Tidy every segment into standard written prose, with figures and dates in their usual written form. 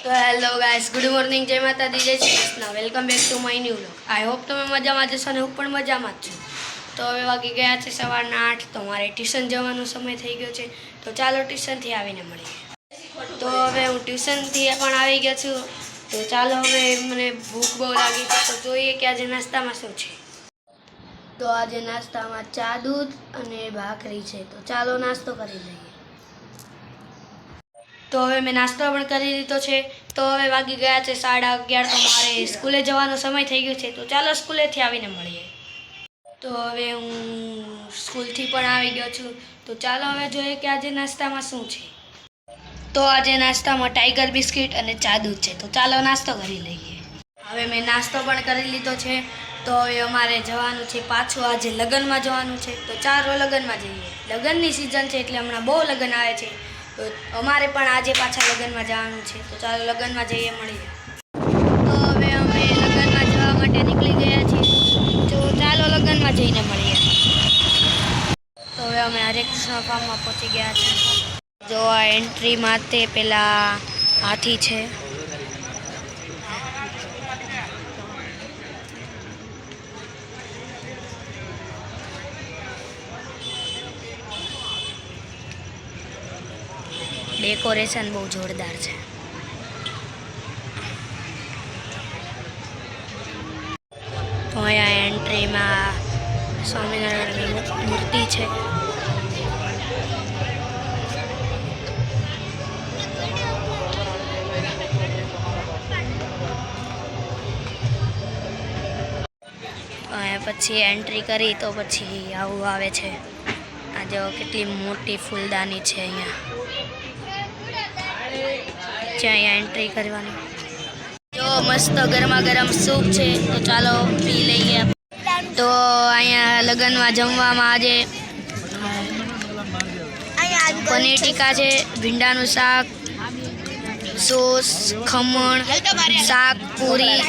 तो hello guys, good morning, जय माता दी, जय Shri Krishna. Welcome back to my new vlog. I hope તમે મજામાં જશો ને હું પણ મજામાં જ છું। તો હવે વાગી ગયા છે સવારના 8। તો મારે ટ્યુશન જવાનો સમય થઈ ગયો છે, તો ચાલો ટ્યુશનથી આવીને મળીએ। તો હવે હું ટ્યુશનથી પણ આવી ગયો છું, તો ચાલો હવે મને ભૂખ બહુ લાગી છે, તો જોઈએ કે આજે નાસ્તામાં શું છે। તો આજે નાસ્તામાં ચા દૂધ અને ભાખરી છે, તો ચાલો નાસ્તો કરી લઈએ। તો હવે મેં નાસ્તો પણ કરી લીધો છે। તો હવે વાગી ગયા છે 11:30। તો મારે સ્કૂલે જવાનો સમય થઈ ગયો છે, તો ચાલો સ્કૂલેથી આવીને મળીએ। તો હવે હું સ્કૂલથી પણ આવી ગયો છું, તો ચાલો હવે જોઈએ કે આજે નાસ્તામાં શું છે। તો આજે નાસ્તામાં ટાઈગર બિસ્કિટ અને ચા દૂધ છે, તો ચાલો નાસ્તો કરી લઈએ। હવે મેં નાસ્તો પણ કરી લીધો છે, તો હવે અમારે જવાનું છે પાછું આજે લગ્નમાં જવાનું છે, તો ચાલો લગ્નમાં જઈએ। લગ્નની સિઝન છે એટલે હમણાં બહુ લગ્ન આવે છે, તો અમારે પણ આજે પાછા લગ્નમાં જવાનું છે, તો ચાલો લગ્નમાં જઈએ મળીએ। તો હવે અમે લગ્નમાં જવા માટે નીકળી ગયા છીએ, તો ચાલો લગ્નમાં જઈને મળીએ। તો હવે અમે હરે કૃષ્ણ ફાર્મમાં પહોંચી ગયા છીએ। જો આ એન્ટ્રી માટે પેલા હાથી છે। ડેકોરેશન બહુ જોરદાર છે। તો અહીંયા એન્ટ્રીમાં સ્વામિનારાયણની મૂર્તિ છે। અહીંયા પછી એન્ટ્રી કરી તો પછી આવું આવે છે। આ જો કેટલી મોટી ફૂલદાની છે અહીંયા એન્ટ્રી કરવાની। જો મસ્ત ગરમા ગરમ સૂપ છે, તો ચાલો પી લઈએ। તો અહીંયા લગ્નમાં જમવામાં આજે પનીર ટીકા છે, ભીંડાનું શાક, સોસ, ખમણ, શાક, પૂરી,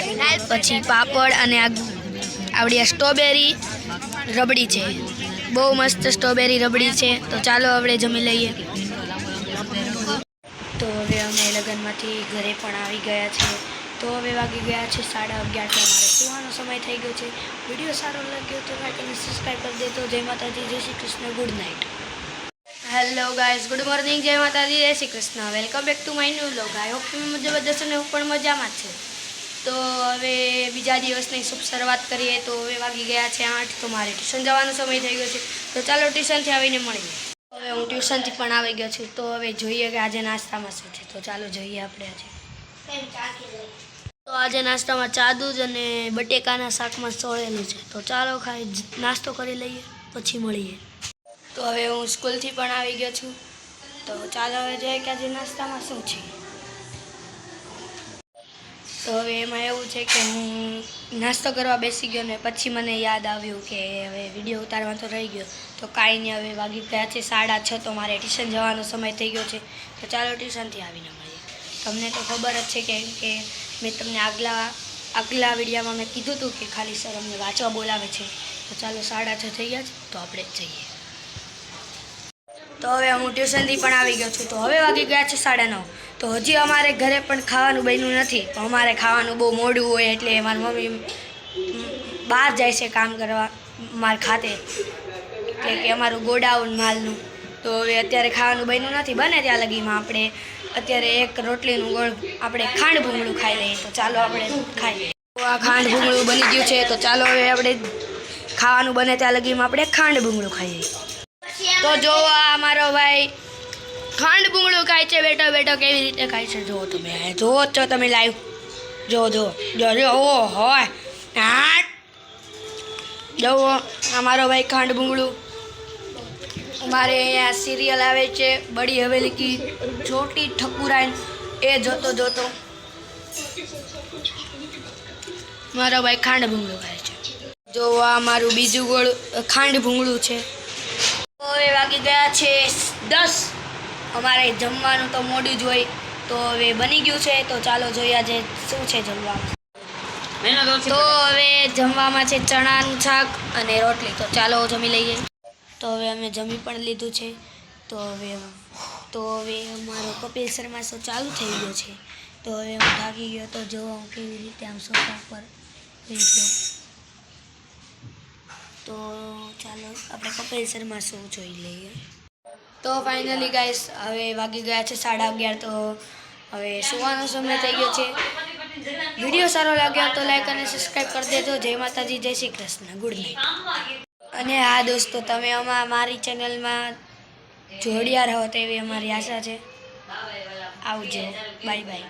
પછી પાપડ અને આવડી સ્ટ્રોબેરી રબડી છે। બહુ મસ્ત સ્ટ્રોબેરી રબડી છે, તો ચાલો આપણે જમી લઈએ। તો હવે અમે લગ્નમાંથી ઘરે પણ આવી ગયા છીએ, તો હવે વાગી ગયા છે 11:30। તો મારે સુવાનો સમય થઈ ગયો છે। વિડીયો સારો લાગ્યો તો લાઈક અને સબસ્ક્રાઈબ કરી દેતો। જય માતાજી, જય Shri Krishna, good night. Hello guys, good morning, જય માતાજી, જય Shri Krishna, welcome back to my new vlog. I hope તમે મજામાં જશો ને હું પણ મજામાં જ છું। તો હવે બીજા દિવસની શુભ શરૂઆત કરીએ। તો હવે વાગી ગયા છે 8। તો મારે ટ્યુશન જવાનો સમય થઈ ગયો છે, તો ચાલો ટ્યુશનથી આવીને મળીએ। હવે હું ટ્યુશનથી પણ આવી ગયો છું, તો હવે જોઈએ કે આજે નાસ્તામાં શું છે, તો ચાલો જોઈએ આપણે આજે। તો આજે નાસ્તામાં ચા દૂધ અને બટેકાના શાકમાં સોળેલું છે, તો ચાલો ખાઈ નાસ્તો કરી લઈએ પછી મળીએ। તો હવે હું સ્કૂલથી પણ આવી ગયો છું, તો ચાલો હવે જોઈએ કે આજે નાસ્તામાં શું છે। તો હવે એમાં એવું છે કે હું નાસ્તો કરવા બેસી ગયો ને પછી મને યાદ આવ્યું કે હવે વિડીયો ઉતારવાનો તો રહી ગયો, તો કાંઈ નહીં, હવે વાગી ગયા છે 6:30। તો મારે ટ્યુશન જવાનો સમય થઈ ગયો છે, તો ચાલો ટ્યુશનથી આવીને મળીએ। તમને તો ખબર જ છે કે મેં તમને આગલા વિડીયોમાં મેં કીધું હતું કે ખાલી સર અમને વાંચવા બોલાવે છે, તો ચાલો 6:30 થઈ ગયા છે, તો આપણે જ જઈએ। તો હવે હું ટ્યુશનથી પણ આવી ગયો છું, તો હવે વાગી ગયા છે 9:30। તો હજી અમારે ઘરે પણ ખાવાનું બન્યું નથી, તો અમારે ખાવાનું બહુ મોડું હોય એટલે મારી મમ્મી બહાર જાય છે કામ કરવા મારા ખાતે, એટલે કે અમારું ગોડાઉન માલનું। તો હવે અત્યારે ખાવાનું બન્યું નથી, બને ત્યાં લગીમાં આપણે અત્યારે એક રોટલીનું ગોળ આપણે ખાંડ ભૂંગળું ખાઈ લઈએ, તો ચાલો આપણે ખાઈ લઈએ। તો આ ખાંડ ભૂંગળું બની ગયું છે, તો ચાલો હવે આપણે ખાવાનું બને ત્યાં લગીમાં આપણે ખાંડ ભૂંગળું ખાઈ લઈએ। તો જો આ મારો ભાઈ ખાંડ ભૂંગળું ખાય છે, બેઠો બેઠો કેવી રીતે ખાય છે, જુઓ તમે, જુઓ છો તમે લાઈવ, જો જો જો જો ઓ હોય જુઓ આ મારો ભાઈ ખાંડ ભૂંગળું। અમારે અહીંયા સિરિયલ આવે છે બડી હવેલી કી છોટી ઠકુરાઈન, એ જોતો જોતો મારો ભાઈ ખાંડ ભૂંગળું ખાય છે। જો આ મારું બીજું ગોળ ખાંડ ભૂંગળું છે। હવે વાગી ગયા છે 10। અમારે જમવાનું તો મોડું જ હોય, તો હવે બની ગયું છે, તો ચાલો જોઈએ આજે શું છે જમવામાં। તો હવે જમવામાં છે ચણાનું શાક અને રોટલી, તો ચાલો જમી લઈએ। તો હવે અમે જમી પણ લીધું છે, તો હવે અમારો કપિલ શર્મા શો ચાલુ થઈ ગયો છે, તો હવે હું થાકી ગયો તો જોવા હું કેવી રીતે આમ સોફા પર બેસી ગયો. તો ચાલો આપણે કપિલ શર્મા શો જોઈ લઈએ. તો ફાઇનલી ગાઈસ હવે વાગી ગયા છે 11:30. તો હવે સુવાનો સમય થઈ ગયો છે. વિડીયો સારો લાગ્યો તો લાઈક અને સબસ્ક્રાઈબ કરી દેજો. જય માતાજી, જય શ્રી કૃષ્ણ, ગુડ નાઇટ. અને હા દોસ્તો, તમે મારી ચેનલમાં જોડ્યા રહો તેવી અમારી આશા છે. આવજો, બાય બાય.